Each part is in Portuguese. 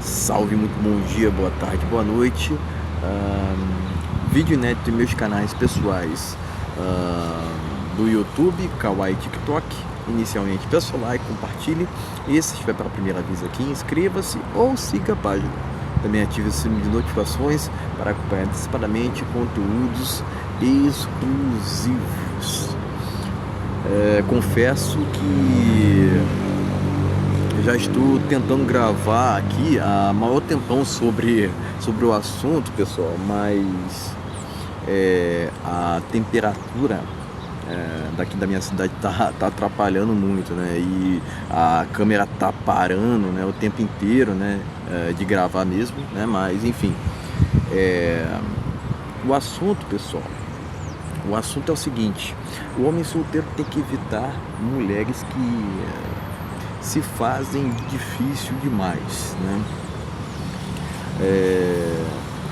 Salve, muito bom dia, boa tarde, boa noite. Vídeo inédito em meus canais pessoais do YouTube, Kawaii, TikTok. Inicialmente, peça o like, compartilhe. E se estiver pela primeira vez aqui, inscreva-se ou siga a página. Também ative o sininho de notificações para acompanhar antecipadamente conteúdos exclusivos. Confesso que já estou tentando gravar aqui há maior tempão sobre o assunto, pessoal, mas a temperatura daqui da minha cidade tá atrapalhando muito, né? E a câmera tá parando, né, o tempo inteiro, né, de gravar mesmo, né? Mas enfim, o assunto, pessoal, o assunto é o seguinte: o homem solteiro tem que evitar mulheres que se fazem difícil demais, né?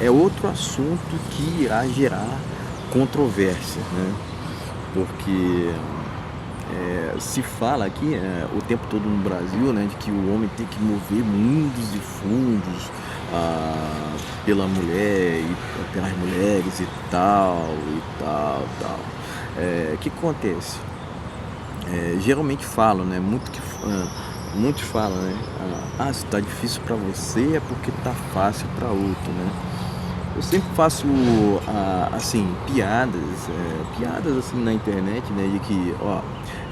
É outro assunto que irá gerar controvérsia, né? Porque se fala aqui o tempo todo no Brasil, né, de que o homem tem que mover mundos e fundos pela mulher e pelas mulheres e tal. O que acontece? Geralmente falam, né? Muitos falam, né? Se tá difícil para você é porque tá fácil para outro, né? Eu sempre faço assim piadas assim na internet, né? De que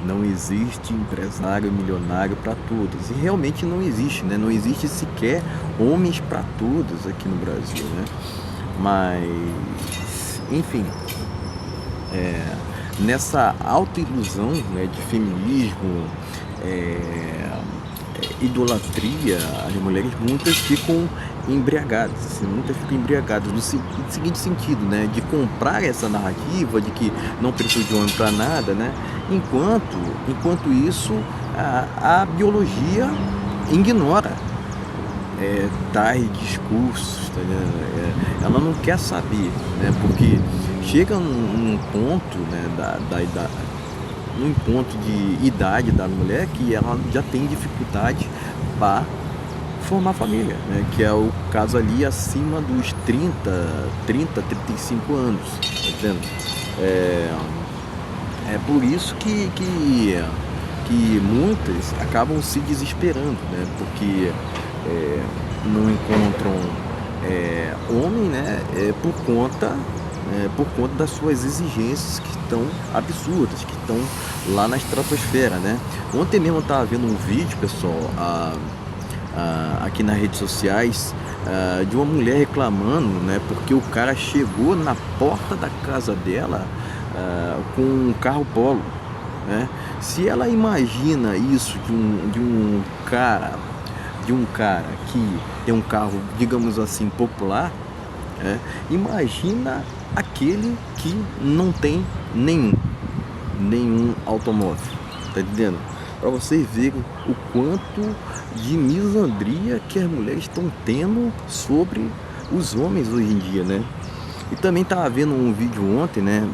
não existe empresário milionário para todos, e realmente não existe, né? Não existe sequer homens para todos aqui no Brasil, né? Mas enfim, nessa autoilusão, né, de feminismo, idolatria, as mulheres muitas ficam embriagadas, assim, no seguinte sentido, né, de comprar essa narrativa de que não precisa de homem para nada, né, enquanto isso a biologia ignora tais discursos, tá ligado? Ela não quer saber, né, porque chega num ponto, né, num ponto de idade da mulher que ela já tem dificuldade para formar família, né? Que é o caso ali acima dos 35 anos, tá entendendo? É por isso que muitas acabam se desesperando, né? Porque não encontram homem, né? Por conta das suas exigências que estão absurdas, que estão lá na estratosfera, né? Ontem mesmo eu estava vendo um vídeo, pessoal, aqui nas redes sociais, de uma mulher reclamando, né? Porque o cara chegou na porta da casa dela com um carro Polo, né? Se ela imagina isso de um cara que tem um carro, digamos assim, popular, imagina aquele que não tem nenhum automóvel, tá entendendo? Para vocês verem o quanto de misandria que as mulheres estão tendo sobre os homens hoje em dia, né? E também estava vendo um vídeo ontem, né,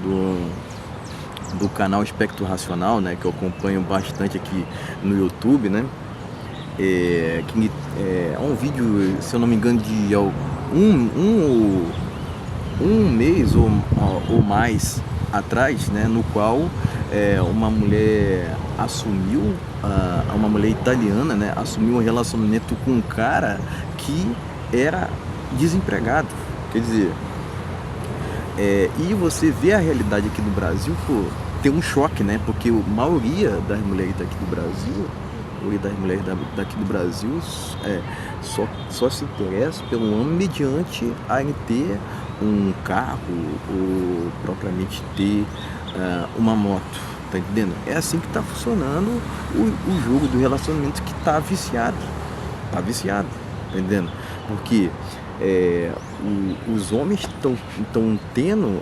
do canal Espectro Racional, né, que eu acompanho bastante aqui no YouTube, né? É um vídeo, se eu não me engano, de um mês ou mais atrás, né, no qual uma mulher assumiu, uma mulher italiana, né, assumiu um relacionamento com um cara que era desempregado. Quer dizer, e você vê a realidade aqui no Brasil, pô, tem um choque, né? Porque a maioria das mulheres daqui do Brasil, só se interessa pelo homem mediante a ele ter um carro ou propriamente ter uma moto, tá entendendo? É assim que tá funcionando o jogo do relacionamento, que tá viciado, tá entendendo? Porque os homens estão tendo,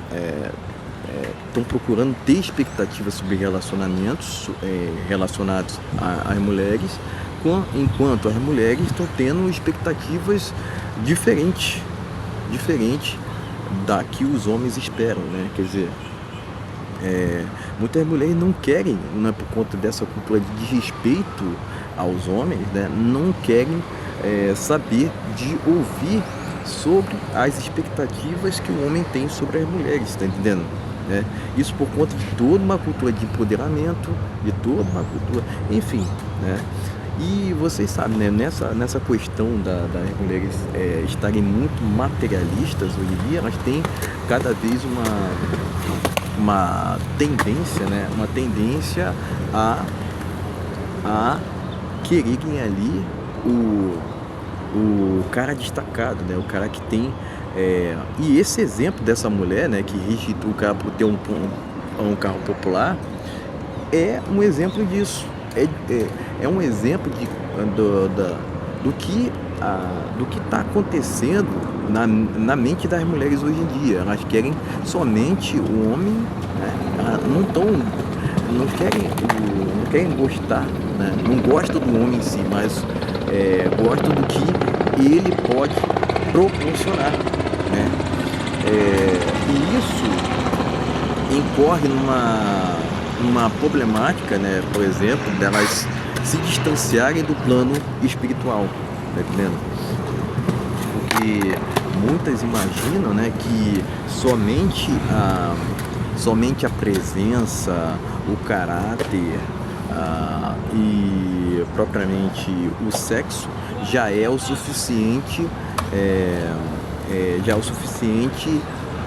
estão procurando ter expectativas sobre relacionamentos relacionados às mulheres, enquanto as mulheres estão tendo expectativas diferentes da que os homens esperam, né? Quer dizer, muitas mulheres não querem, né, por conta dessa cultura de desrespeito aos homens, né, não querem saber de ouvir sobre as expectativas que o homem tem sobre as mulheres, tá entendendo? Né? Isso por conta de toda uma cultura de empoderamento, de toda uma cultura, enfim, né? E vocês sabem, né, nessa questão das mulheres estarem muito materialistas hoje em dia, elas têm cada vez uma tendência, né, uma tendência a quererem ali o cara destacado, né, o cara que tem... e esse exemplo dessa mulher, né, que rejeitou o cara por ter um carro popular, é um exemplo disso. É um exemplo do que está acontecendo na mente das mulheres hoje em dia. Elas querem somente o homem, né? Elas não querem gostar, né? Não gostam do homem em si, mas gostam do que ele pode proporcionar, né? E isso incorre numa problemática, né, por exemplo, delas se distanciarem do plano espiritual, tá entendendo? Porque muitas imaginam, né, que somente a presença, o caráter e propriamente o sexo já é o suficiente,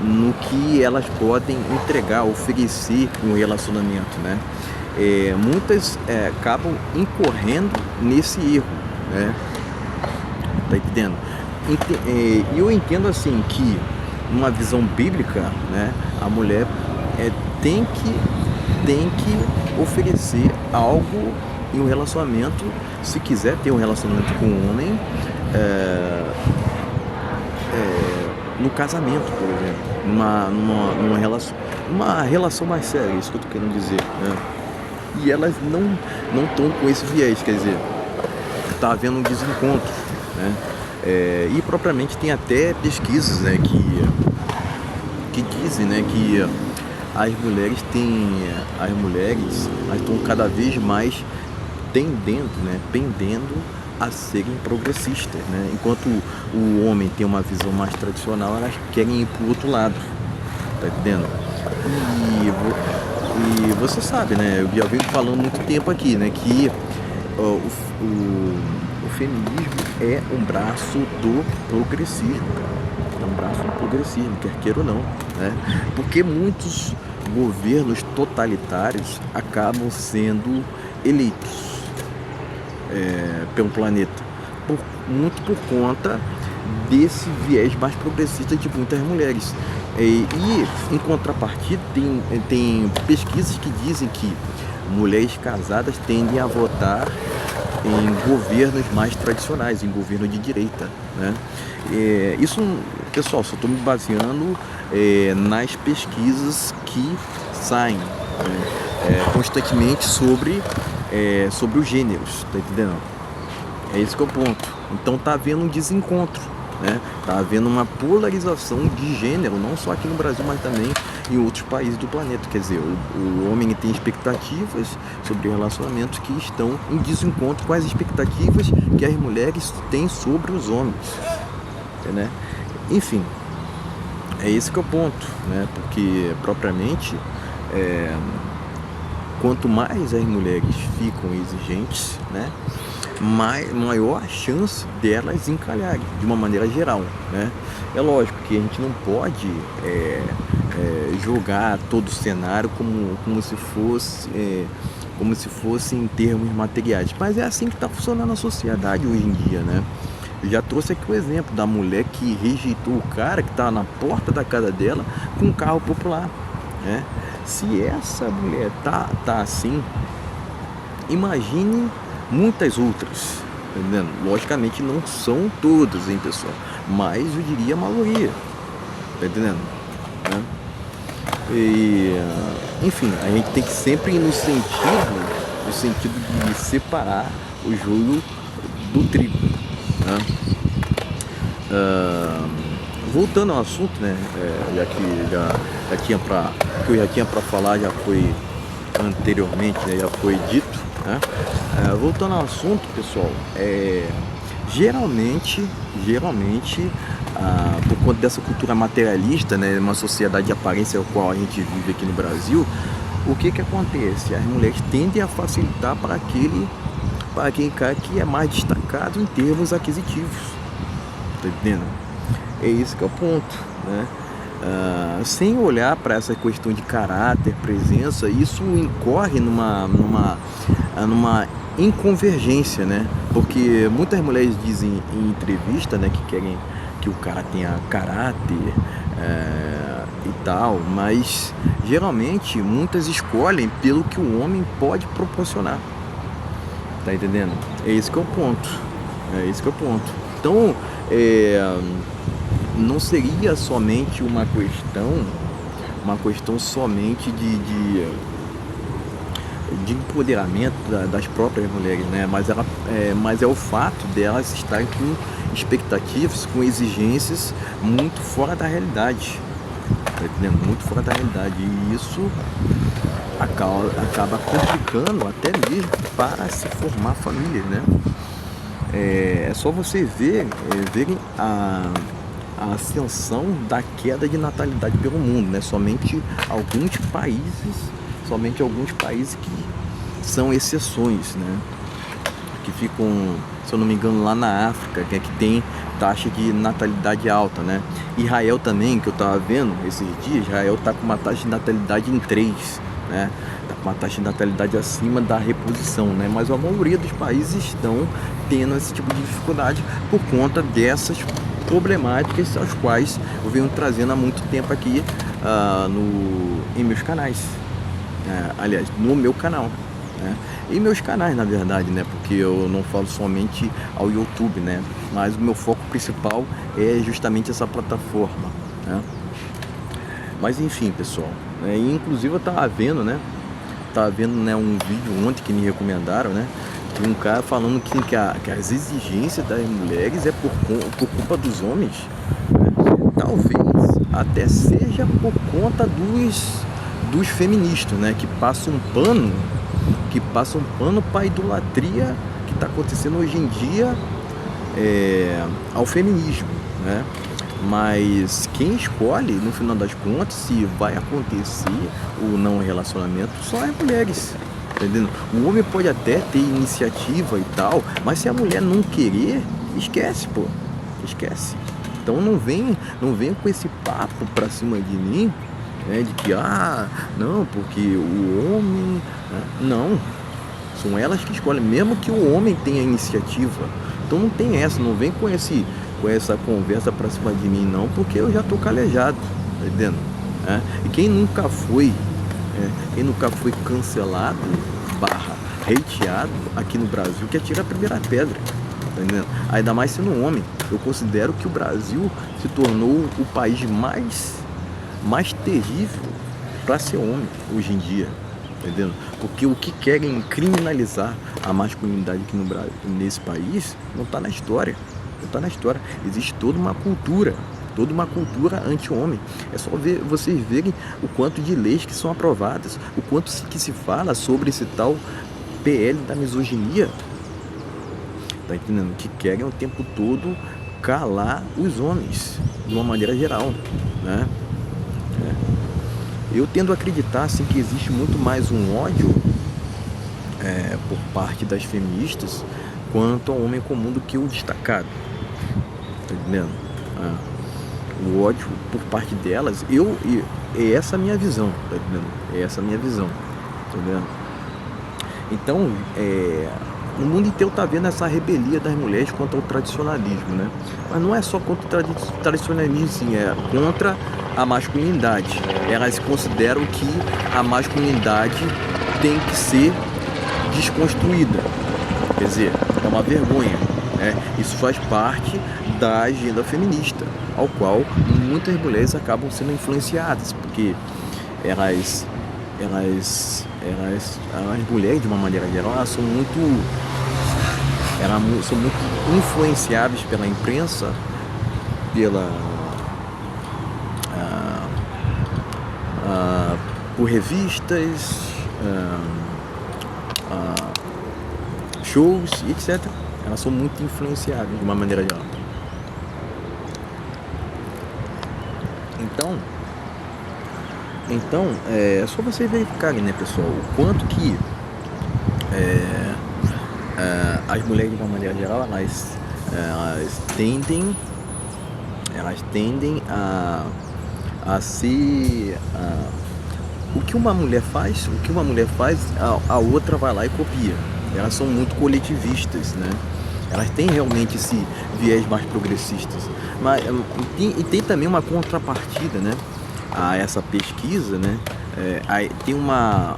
no que elas podem entregar, oferecer um relacionamento, né? Muitas acabam incorrendo nesse erro, né? Tá entendendo? E eu entendo assim que, numa visão bíblica, né, a mulher tem que oferecer algo em um relacionamento, se quiser ter um relacionamento com um homem, no casamento, por exemplo, numa relação mais séria, isso que eu tô querendo dizer, né? E elas não estão com esse viés, quer dizer, tá havendo um desencontro, né? E propriamente tem até pesquisas, né, que dizem, né, que as mulheres estão cada vez mais pendendo a serem progressistas, né? Enquanto o homem tem uma visão mais tradicional, elas querem ir pro outro lado, tá entendendo? E você sabe, né? Eu já venho falando muito tempo aqui, né? Que o feminismo é um braço do progressismo, cara. É um braço do progressismo, quer queira ou não, né? Porque muitos governos totalitários acabam sendo eleitos pelo planeta, muito por conta desse viés mais progressista de muitas mulheres. E em contrapartida tem pesquisas que dizem que mulheres casadas tendem a votar em governos mais tradicionais, em governo de direita, né? Isso, pessoal, só estou me baseando nas pesquisas que saem constantemente sobre os gêneros, tá entendendo? É esse que é o ponto. Então tá havendo um desencontro, né? Tá havendo uma polarização de gênero, não só aqui no Brasil, mas também em outros países do planeta. Quer dizer, o homem tem expectativas sobre relacionamentos que estão em desencontro com as expectativas que as mulheres têm sobre os homens, né? Enfim, é esse que é o ponto, né? Porque propriamente quanto mais as mulheres ficam exigentes, né, maior a chance delas encalharem, de uma maneira geral, né? É lógico que a gente não pode jogar todo o cenário como se fosse em termos materiais, mas é assim que está funcionando a sociedade hoje em dia, né? Eu já trouxe aqui o exemplo da mulher que rejeitou o cara que está na porta da casa dela com um carro popular, né? Se essa mulher tá assim, imagine muitas outras, tá entendendo? Logicamente não são todas, hein, pessoal, mas eu diria a maioria, tá entendendo? Né? E, enfim, a gente tem que sempre ir no sentido de separar o joio do trigo, né? Voltando ao assunto, né, já que eu já tinha para falar, já foi anteriormente, né, já foi dito, né? Voltando ao assunto, pessoal, Geralmente, por conta dessa cultura materialista, né, uma sociedade de aparência a qual a gente vive aqui no Brasil, o que acontece? As mulheres tendem a facilitar para aquele cara que é mais destacado em termos aquisitivos, tá entendendo? É isso que é o ponto, né? Sem olhar para essa questão de caráter, presença, isso incorre numa inconvergência, né? Porque muitas mulheres dizem em entrevista, né, que querem que o cara tenha caráter e tal, mas geralmente muitas escolhem pelo que o homem pode proporcionar, tá entendendo? É esse que é o ponto, Então, não seria somente uma questão somente de empoderamento das próprias mulheres, né? Mas é o fato delas estarem com expectativas, com exigências muito fora da realidade, tá entendendo? Muito fora da realidade, e isso acaba complicando até mesmo para se formar família, né? É só você verem a ascensão da queda de natalidade pelo mundo, né? Somente alguns países que são exceções, né? Que ficam, se eu não me engano, lá na África, que tem taxa de natalidade alta, né? Israel também, que eu estava vendo esses dias, Israel está com uma taxa de natalidade em 3, né? Está com uma taxa de natalidade acima da reposição, né? Mas a maioria dos países estão tendo esse tipo de dificuldade por conta dessas problemáticas, as quais eu venho trazendo há muito tempo aqui em meus canais, aliás, no meu canal, né? E meus canais, na verdade, né? Porque eu não falo somente ao YouTube, né? Mas o meu foco principal é justamente essa plataforma, né? Mas enfim, pessoal, e inclusive eu tava vendo, né, um vídeo ontem que me recomendaram, né, de um cara falando que as exigências das mulheres é por culpa dos homens, né? Talvez até seja por conta dos feministas, né, que passam um pano para a idolatria que está acontecendo hoje em dia ao feminismo, né? Mas quem escolhe, no final das contas, se vai acontecer ou não relacionamento, são as mulheres, tá entendendo? O homem pode até ter iniciativa e tal, mas se a mulher não querer, esquece, pô, esquece. Então não vem com esse papo pra cima de mim, né, de que, não, porque o homem, né? Não, são elas que escolhem, mesmo que o homem tenha iniciativa. Então não tem essa, não vem com essa conversa pra cima de mim não, porque eu já tô calejado, tá entendendo? E quem nunca foi cancelado / hateado aqui no Brasil, que atira a primeira pedra, tá entendendo? Ainda mais sendo um homem. Eu considero que o Brasil se tornou o país mais terrível para ser homem hoje em dia, tá entendendo? Porque o que querem criminalizar a masculinidade aqui no Brasil, nesse país, não está na história. Não está na história. Existe toda uma cultura anti-homem. É só vocês verem o quanto de leis que são aprovadas, o quanto que se fala sobre esse tal PL da misoginia, tá entendendo? Que querem o tempo todo calar os homens, de uma maneira geral, né? Eu tendo a acreditar assim, que existe muito mais um ódio por parte das feministas quanto ao homem comum do que o destacado, tá entendendo? O ódio por parte delas, é essa a minha visão, tá entendendo? É essa a minha visão, tá entendendo? Então, o mundo inteiro tá vendo essa rebelia das mulheres contra o tradicionalismo, né? Mas não é só contra o tradicionalismo, sim, é contra a masculinidade. Elas consideram que a masculinidade tem que ser desconstruída. Quer dizer, é uma vergonha, né? Isso faz parte da agenda feminista, ao qual muitas mulheres acabam sendo influenciadas, porque as mulheres, de uma maneira geral, elas são muito influenciáveis pela imprensa, por revistas, shows, etc. Elas são muito influenciadas de uma maneira geral. Então, é só vocês verificarem, né, pessoal, o quanto que as mulheres, de uma maneira geral, elas tendem a ser o que uma mulher faz, a outra vai lá e copia. Elas são muito coletivistas, né? Elas têm realmente esse viés mais progressistas. Mas tem também uma contrapartida, né, a essa pesquisa, né? Tem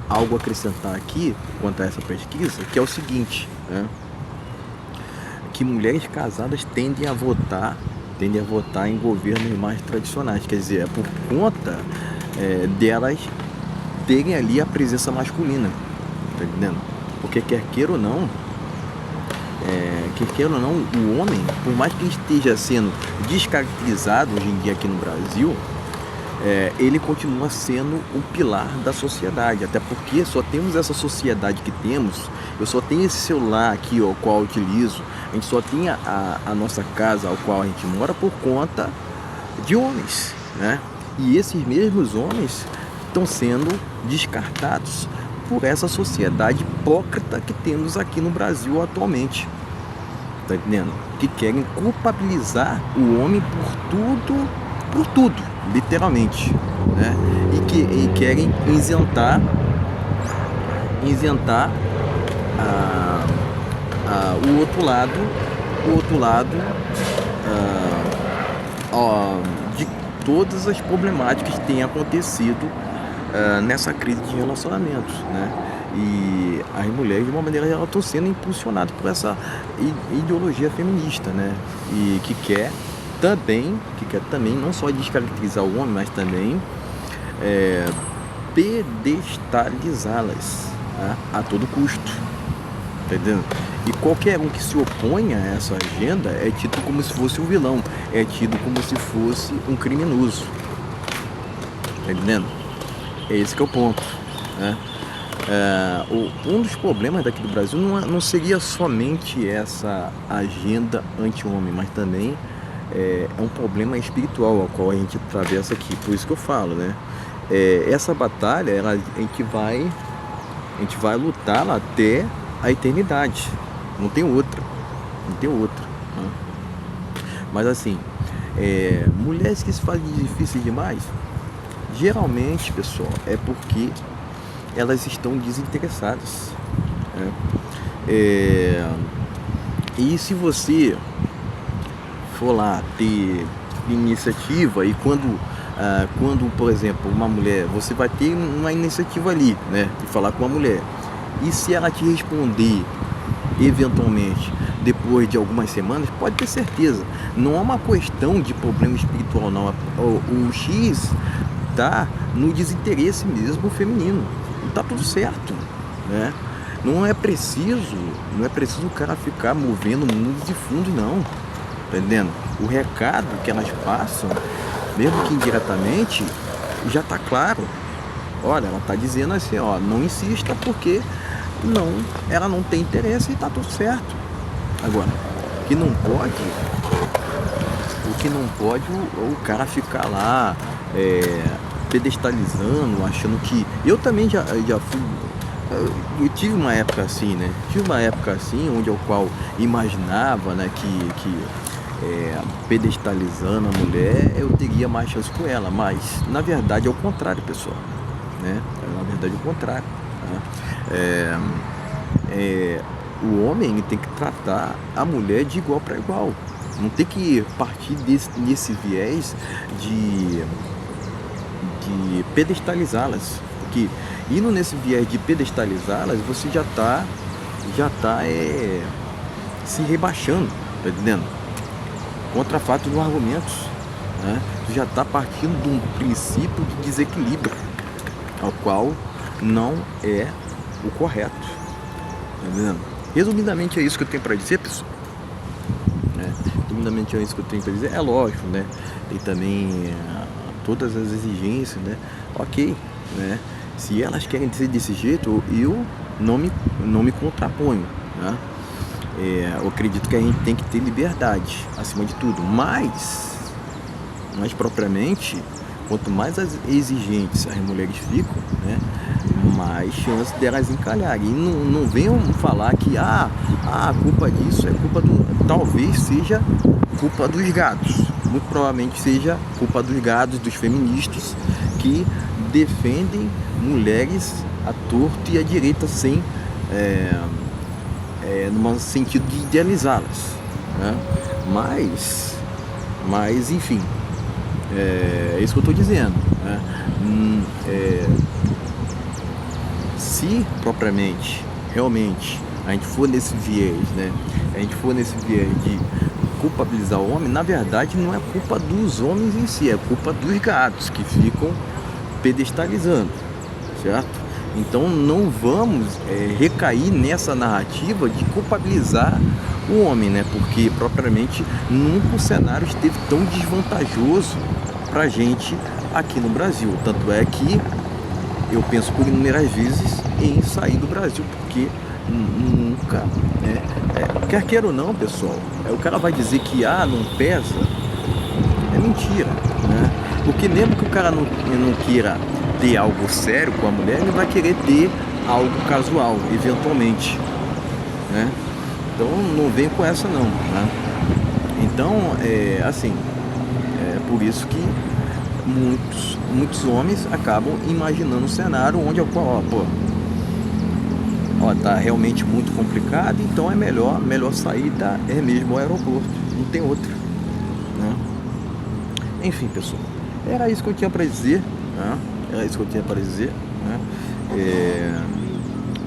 algo a acrescentar aqui quanto a essa pesquisa, que é o seguinte, né? Que mulheres casadas tendem a votar em governos mais tradicionais. Quer dizer, é por conta delas terem ali a presença masculina, tá entendendo? Porque quer queira ou não, o homem, por mais que esteja sendo descaracterizado hoje em dia aqui no Brasil, ele continua sendo o pilar da sociedade, até porque só temos essa sociedade que temos. Eu só tenho esse celular aqui, ó, o qual eu utilizo. A gente só tem a nossa casa ao qual a gente mora por conta de homens, né? E esses mesmos homens estão sendo descartados por essa sociedade hipócrita que temos aqui no Brasil atualmente, tá entendendo? Que querem culpabilizar o homem por tudo, literalmente, né? E querem isentar o outro lado de todas as problemáticas que têm acontecido nessa crise de relacionamentos, né? E as mulheres, de uma maneira geral, estão sendo impulsionadas por essa ideologia feminista, né? E que quer também não só descaracterizar o homem, mas também pedestalizá-las, né, a todo custo, tá entendendo? E qualquer um que se oponha a essa agenda é tido como se fosse um vilão, é tido como se fosse um criminoso, tá entendendo? É esse que é o ponto, né? Um dos problemas daqui do Brasil não seria somente essa agenda anti-homem, mas também é um problema espiritual ao qual a gente atravessa aqui. Por isso que eu falo, né? Essa batalha, a gente vai lutar até a eternidade. Não tem outra. Né? Mas assim, mulheres que se fazem difíceis demais, geralmente, pessoal, é porque elas estão desinteressadas, né? E se você for lá ter iniciativa, e quando, por exemplo, uma mulher, você vai ter uma iniciativa ali, né, de falar com uma mulher, e se ela te responder eventualmente depois de algumas semanas, pode ter certeza, não é uma questão de problema espiritual, não. O X tá no desinteresse mesmo feminino, tá tudo certo, né? Não é preciso o cara ficar movendo mundos e fundos, não, tá entendendo? O recado que elas passam, mesmo que indiretamente, já tá claro. Olha, ela tá dizendo assim, ó, não insista porque ela não tem interesse e tá tudo certo. Agora, o que não pode o cara ficar lá pedestalizando, achando que... Eu também já fui... Eu tive uma época assim, né? Onde ao qual imaginava, né, que pedestalizando a mulher, eu teria mais chance com ela. Mas, na verdade, é o contrário, pessoal, né? Na verdade, é o contrário, né? O homem tem que tratar a mulher de igual para igual. Não tem que partir desse viés de pedestalizá-las, porque indo nesse viés de pedestalizá-las, você já tá se rebaixando, tá entendendo? Contra fatos dos argumentos, né? Você já está partindo de um princípio de desequilíbrio, ao qual não é o correto, tá entendendo? Resumidamente é isso que eu tenho para dizer, pessoal. Resumidamente é isso que eu tenho para dizer. É lógico, né? Tem também todas as exigências, né? Ok, né? Se elas querem ser desse jeito, eu não me contraponho, né? Eu acredito que a gente tem que ter liberdade acima de tudo, mas propriamente, quanto mais exigentes as mulheres ficam, né, mais chance delas encalharem. E não venham falar que a culpa disso é culpa talvez seja culpa dos gados. Muito provavelmente seja culpa dos gados, dos feministas que defendem mulheres à torto e à direita sem no sentido de idealizá-las, né? Mas enfim, é isso que eu estou dizendo, né? Se propriamente, realmente, a gente for nesse viés, né? A gente for nesse viés de culpabilizar o homem, na verdade não é culpa dos homens em si, é culpa dos gatos que ficam pedestalizando, certo? Então não vamos recair nessa narrativa de culpabilizar o homem, né? Porque propriamente nunca o cenário esteve tão desvantajoso pra gente aqui no Brasil. Tanto é que eu penso por inúmeras vezes em sair do Brasil, porque nunca, né? Quer queira ou não, pessoal, o cara vai dizer que não pesa, é mentira, né? Porque mesmo que o cara não queira ter algo sério com a mulher, ele vai querer ter algo casual, eventualmente, né? Então não vem com essa não, né? Então assim, é por isso que muitos homens acabam imaginando um cenário onde tá realmente muito complicado, então é melhor sair mesmo ao aeroporto, não tem outro, né? Enfim, pessoal, era isso que eu tinha para dizer, né? Né?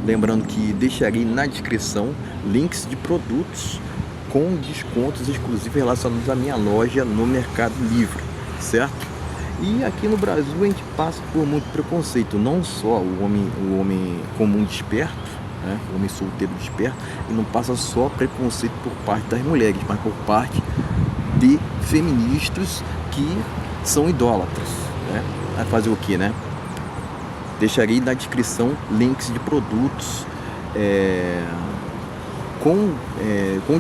Lembrando que deixarei na descrição links de produtos com descontos exclusivos relacionados à minha loja no Mercado Livre, certo? E aqui no Brasil a gente passa por muito preconceito, não só o homem comum desperto, né? O homem solteiro desperto, e não passa só preconceito por parte das mulheres, mas por parte de feministas que são idólatras, né? Vai fazer o que, né? Deixarei na descrição links de produtos com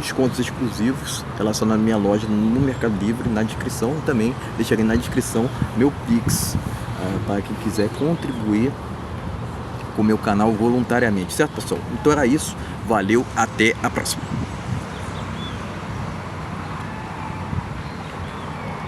descontos exclusivos relacionados à minha loja no Mercado Livre. Na descrição também deixarei na descrição meu Pix para quem quiser contribuir com o meu canal voluntariamente, certo, pessoal? Então era isso, valeu, até a próxima.